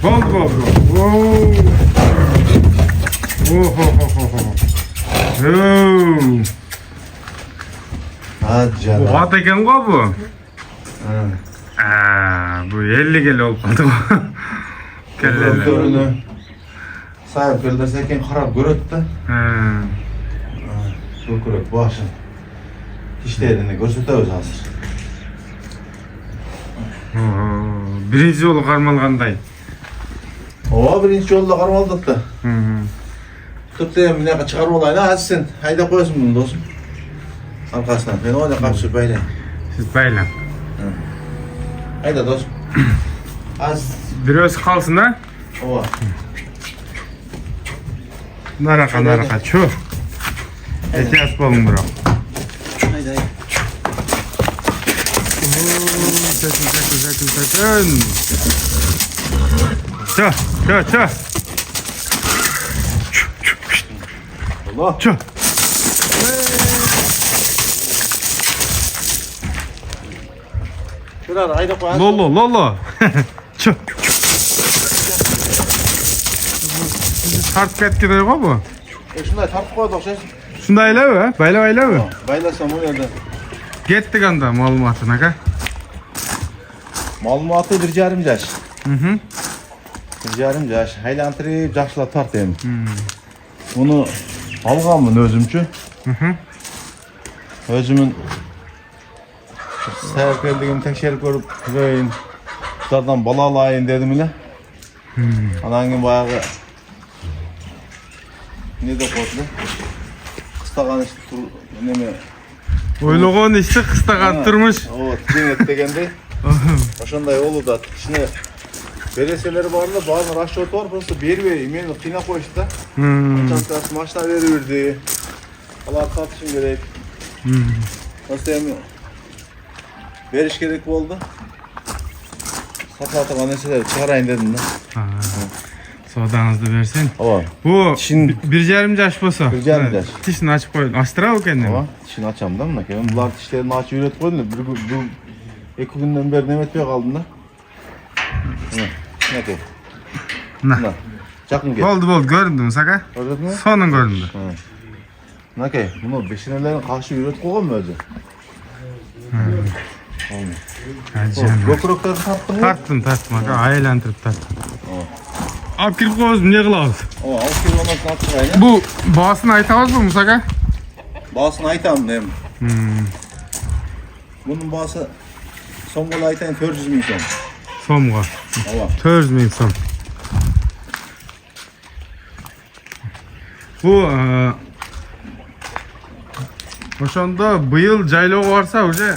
Oldu. Oo. Hadi canım. Bu at eken go bu. Bu 50 kilo olup kaldı. Kellerini sahip keldirse eken karab göröttü. Şu körek başın. İşlerini görsetebiz hazır. Birinci yolu karmalganday. Ova birinci yolda karmaldık da. Tutup deyim minaka çıkarıp olayın ha sen. Hayda koyasın bunu dostum. Arkasından. Ben oyna kapsır bayla. Siz baylan. Hayda dostum. Az. Bir öz kalsın da. Ova. Naraka çöp. Ehtiyat bolun bırak. Hayda. Sakın. Çö. Allah. Çö. Şurada hayda koyasın. Lolo. Çö. Tart ketkiday go bu. Şunday tartıp koydu okşayız. Şunda ayla bayla mı? Baylasam o yerden. Gettik anda malumatına ka. Malumatı bir yarım yaş. Bir yarım yaş. Haylantırıp жақшылап tartayım. Bunu alğanmın özümçü. Özümün səhərkəldigini tekşerip görüp güveyin. Şulardan bala alayın dedim ile. Anan gün bayağı ne de kodlu. Kıstağan işte neme. Oyloğun işte kıstagat durmuş. O cennet degende. Oşonday oldu da içine bereseleri vardı, bazı raşot var, burası beribey, meni kıyna koyuştu da. Çantası maçına veriverdi. Allah katışın gerek. Nasıl yani? Beriş gerek oldu. Saplatı neseleri çıkarayım dedim de. Soğudanızda versin. Ama Bu Çin- bir yarım yaş bolsa. Bir yarım yaş. Tişini açıp koyun. Açtıra o kendini. ama dişini açam da mı? Ben bunlar dişlerini açıp üret koydum da bu 2 günden beri Mehmet Bey kaldım da. Ne ki? Ne? Çakın gel. Oldu göründü mü saka? Gördün mü? Sonun göründü. Ne ki? Bunu beşinelerin karşı üret koyalım mı özü? Gökürükleri tarttın mı? Tarttım aka aylantirip tarttım. Alıp kirip koyuz ne kılavuz? O 6 kilometre atçıgayla. Bu bağısını aytavuz mu Musaka? Bağısını aytam deyim. Bunun bağısı son gol aytayın 400 bin son. Somga. Ava. 400 bin som. Bu oşonda bıyıl jayloğu varsa уже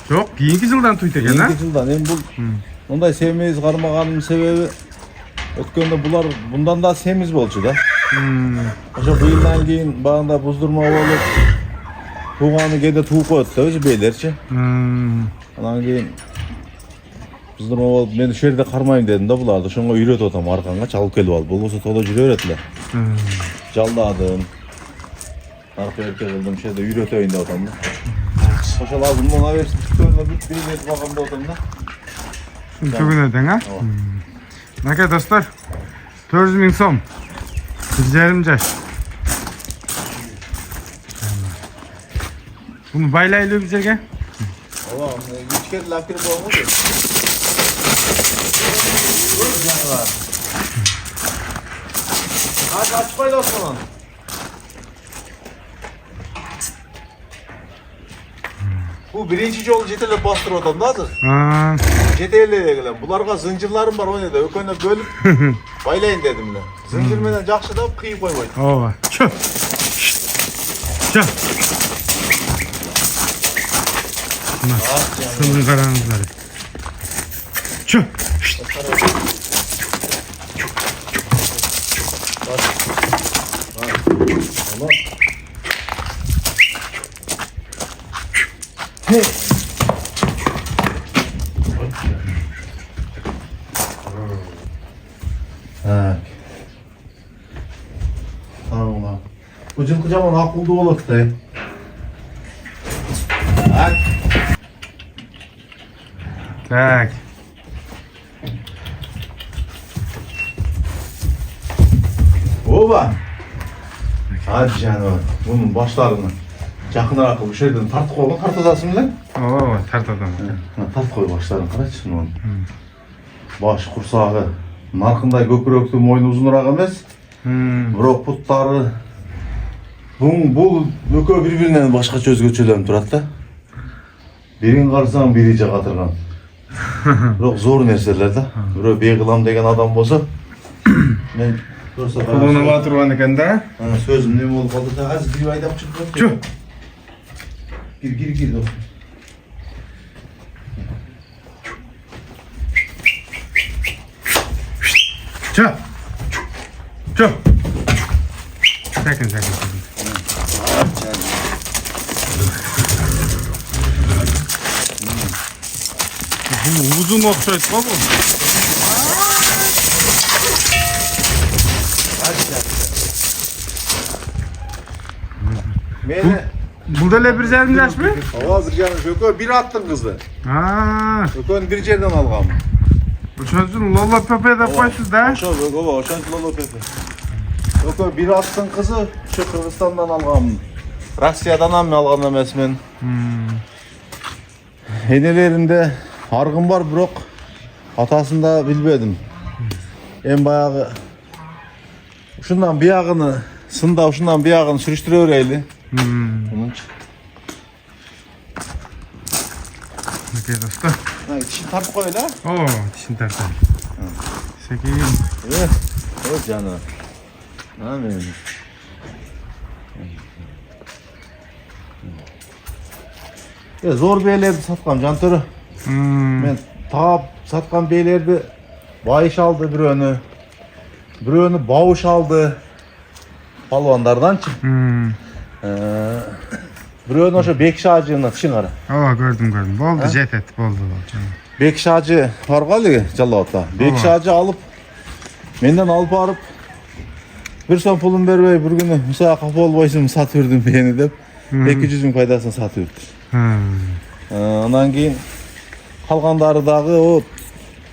yok keyinki жылдан tuyt eken ha? Yeni yıldan hem bu onday sevmeyiz karmağanın sebebi ötkende bular bundan daha sevimiz bolçu da. Oşo bu yıldan keyin bağında buzdurma olup tuğanı gede tuğ koydu da özü beylerçi. Ondan keyin buzdurma olup ben şu yerde karmayayım dedim de bulardı. Şonga üret otam arkanga çalıp kelip al. Bulursa tola jüre öğrettiler. Jaldadım. Arka erkek kıldım şeyde üret öğünde otamda. Oşo lazım ona versin. Tutuyorla bir et bakamda otamda. Şunu eden ha? Naka dostlar? 400 bin som. Bir yarım yaş. Bunu baylaylı bize gel. Allah'ım, 3 kere laf girip olmadı. Hadi aç paylaşma lan. Bu birinci yolu jetele bastır odamda hazır. Jetele gelen. Bularga zincirlerim var o ne de. Ökönde bölüp baylayın dedim de. Zincirmeden jakşı da kıyıp koymayın. Ova. Çö. Çö. Sınırın karanlıkları. Çö. Allah. Hey. Ha. Tamam lan. Ucum kocaman akıllı olasın da. Bak. Tak. Baba. Hadi canım. Bunun başlarını. Yakınlara koy. Bu şeyden tartıp koy. Tartadasın mı lan? Oo, tartadan. Tart koy başlarını. Kaç şimdi onu. Baş, kursağı. Narkınday köpüröktü, moynu uzunuraq emes. Biroq puttары. Bu ökö bir-birinden başkaça özgöçölenip turat da. Birin qarsan biri jaqatırgan. Biroq zor nerseler da. Biro beğilam degen adam bolsa. Men Kullanıp turgan eken da. ana sözüm neme bolup kaldı da azir bir aydap çıkıp. Çö. Gir. Çö. Çö. Sakin. Bu uzun okşaydı baba. Meni Burada le bir zermdaş mı? hazır canım Ökö bir attın kızı. Ha, Ökö'nü bir yerden algam. bu çocuğun lolla pepe de başız da. Oşo baba, oşan lolo pepe. Ökö bir attın kızı şu Kırgızstan'dan algam. Rusya'dan mı algan emes men? Enelerinde argın var biroq atasını da bilbedim. En bayağı şundan bir yağını sında şundan bir yağını sürüştürüyor öyle. Onun için. Okey dostlar. Ha, dişini tartıp koy la. Oo, dişini tartar. Sekin. Evet. O canım. Amin. Zor beylerdi satqam jantörü. Men taap satqan beylerdi bayış aldı bir önü bavuş aldı. Palvanlardan çık. Bir önü oşo Bekşacı'nın çingara. Oo, gördüm. Boldu, jet et, boldu. Bekşacı var galı Jalavat'ta. Bekşacı alıp menden alıp barıp bir son pulum berbey bir günü Musa kapı olbaysın sat verdim beni dep 200 ming paydasını sat verdi. Ondan keyin kalgandары dagы o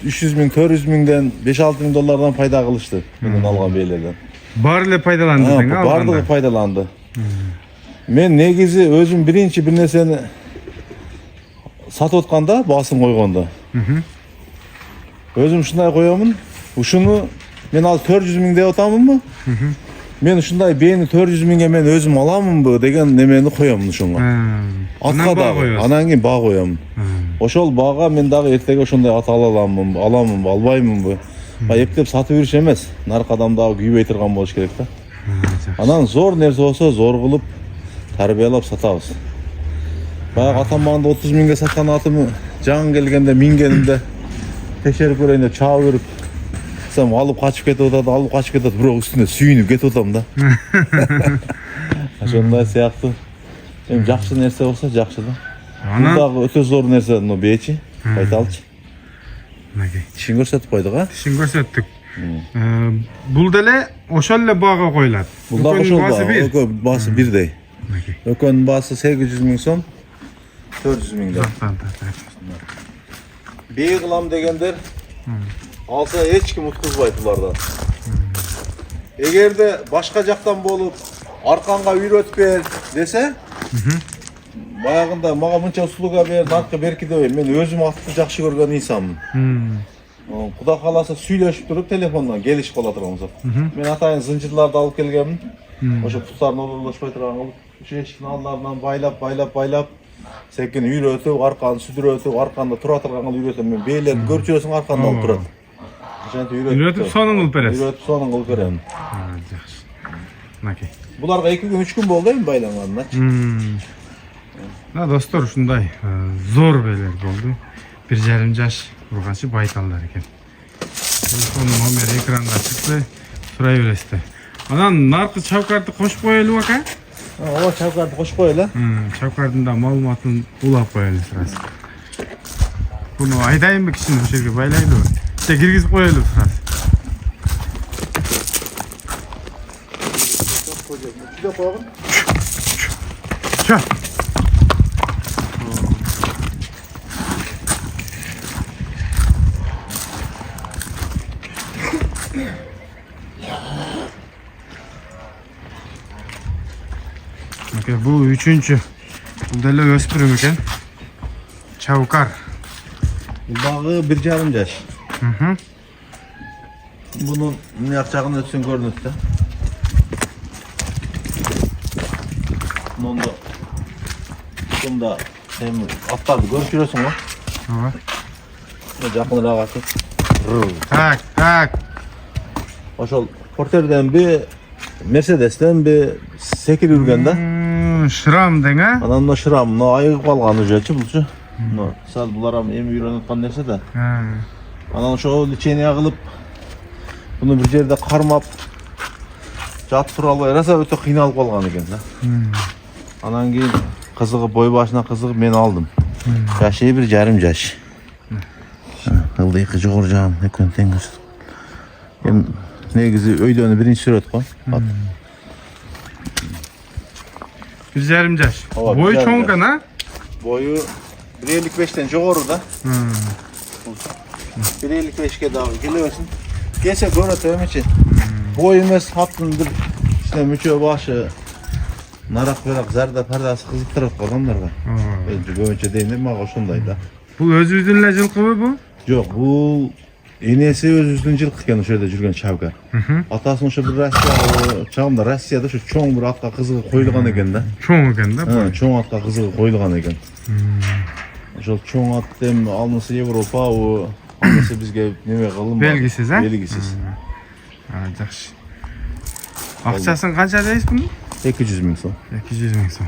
300 ming 400 mingden 5-6 ming dollardan payda kılıştı menden algan beylerden. Barle paydalandın ha? Bardığı paydalandı. Men negizi özüm birinci bir nerseni satып atkanda baasın koyganda. Özüm şunday koyamun. Uşunu men al 400 ming деп atamın mı? Men uşunday beni 400 mingge men özüm alamın mı degen nemeni koyamın uşunga. Atqa dagı. Anan keyin bağ koyamın. Oşol bağga men dagı ertеге ошондой ат ала аламынбы, аламынбы, албаймынбы? Эптеп сатып бериш эмес. Нарк адам дагы күйбөй турган болуш керек да. Анан зор нерсе болсо зор кылып тарбиялап сатабыз. Баягы атамагында 30 миңге саткан атымы жаңы келгенде мингенимде текшерип көрөйүн деп чаап берип сам алып качып кетип атат, бирок үстүнө сүйүнүп кетип атам да. Ошондой сыяктуу. Эми жакшы нерсе болсо жакшы да. Бул дагы өтө зор нерсе, но бечи, айталчы. Тишин көрсөтүп койдук а? Тишин көрсөттүк. Бул деле ошол эле баага коюлат. Бул дагы ошол баа, баасы бирдей. Өкөнүн баасы 800 миң сом, 400 миң да. Бей кылам дегендер алса эч ким уткузбайт булардан. Эгерде башка жактан болуп арканга үйрөтүп бер десе, баягында мага мынча услуга бер, наркы берки дебейм. Мен өзүм атты жакшы көргөн инсанмын. Куда кааласа сүйлөшүп туруп телефондон келишип кала турганбыз. Мен атайын зынжырларды алып келгенмин. Ошо пустарын олорлошпой турган кылып, ушу эшиктин алдыларынан байлап, секин үйрөтүп, арканы сүдүрөтүп, арканда тура турган кылып үйрөтөм. Мен бейлерди көрүп жүрөсүң арканда алып турат. Ошентип Үйрөтүп сонун кылып бересиз. Үйрөтүп сонун кылып берем. Жакшы. Мынакей. Буларга 2 күн 3 күн болду эми байланганына. Достор ушундай зор бейлер болду. 1,5 жаш ургачы байталдар экен. Телефонун номери экранда чыкты. Сурай бересиздер. Анан наркы чабкарды кошуп коелу ака? Ооба, чабкарды кошуп коелу. Чабкардын да маалыматын улап коелу сразу. Буну айдайынбы кичине ошол жерге байлайлыбы? Же киргизип коелу сразу? Киде койгон? Чö. Bu üçüncü. Bu da öspürüm eken. Çavukar. Bağı 1,5 yaş. Hı hı. Bunun ne yapacağını ötsün görünütte. Bunda hem atlardı görüşüyorsun mu? Evet. Ne yakınlara kaçıp. Tak. Oşol Porter'den bir Mercedes'ten bir sekir yürgende. Şıram dene. Anamda şıramına ayıp kalganı jeci bulçu. Saz bulara emi yürönüp nerse de. Anan şu liçeni yağılıp bunu bir yerde karmap jat turalbay rasa öte kıynalıp kalgan eken da. Anan keyin kızığı boy başına kızığı men aldım. Yaşı 1,5 yaş. Kıldı yıkıcı kuracağım. Ne kontengiz. Hem negizi öydöni birinci süret koy. 1,5 yaş. Ova, Boyu 1,5 çoğun yaş. kana. Boyu 1,55'ten жоғары da. 1,55'ke daha geliyorsun. Gelse göre tövmeçi. Boy emas hattın bir işte müçö başı narak berak zarda pardası kızıp тұрып қалғандар var. Önce böylece deyindir mağa şunday da. Bu özüdünle жылқы bu? Жоқ, бұл enesi özüzün жылқы екен ошо жерде жүрген Çavkar. Атасын ошо bir Россия чагымда Россияда ошо чоң bir атка кызыгы коюлган экен да. Çoğun eken da. Чоң атка кызыгы коюлган экен. Ошол чоң ат эми алнысы Европа, o алнысы бизге неме кылынбады. Belgisiz ha? Belgisiz. Жақсы. Ақшасын қанша дейсіз бұның? 200 000 сом. 200 000 сом.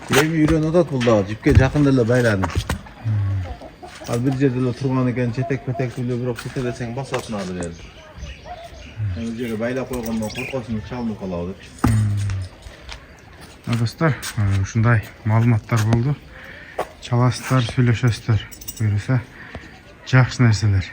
Эми үйрөнүп атат бул дагы. Жипке жакын эле байладым. Ал bir жерде эле турган экен, четек-петек биле бирок кете десең басатын ал бир жерде. Бул жерге байлап койгондон коркосун чалынып калабы деп. Достар, ушундай маалыматтар болду. Чаласыздар, сүйлөшөсүздөр. Буюрса, жакшы нерселер.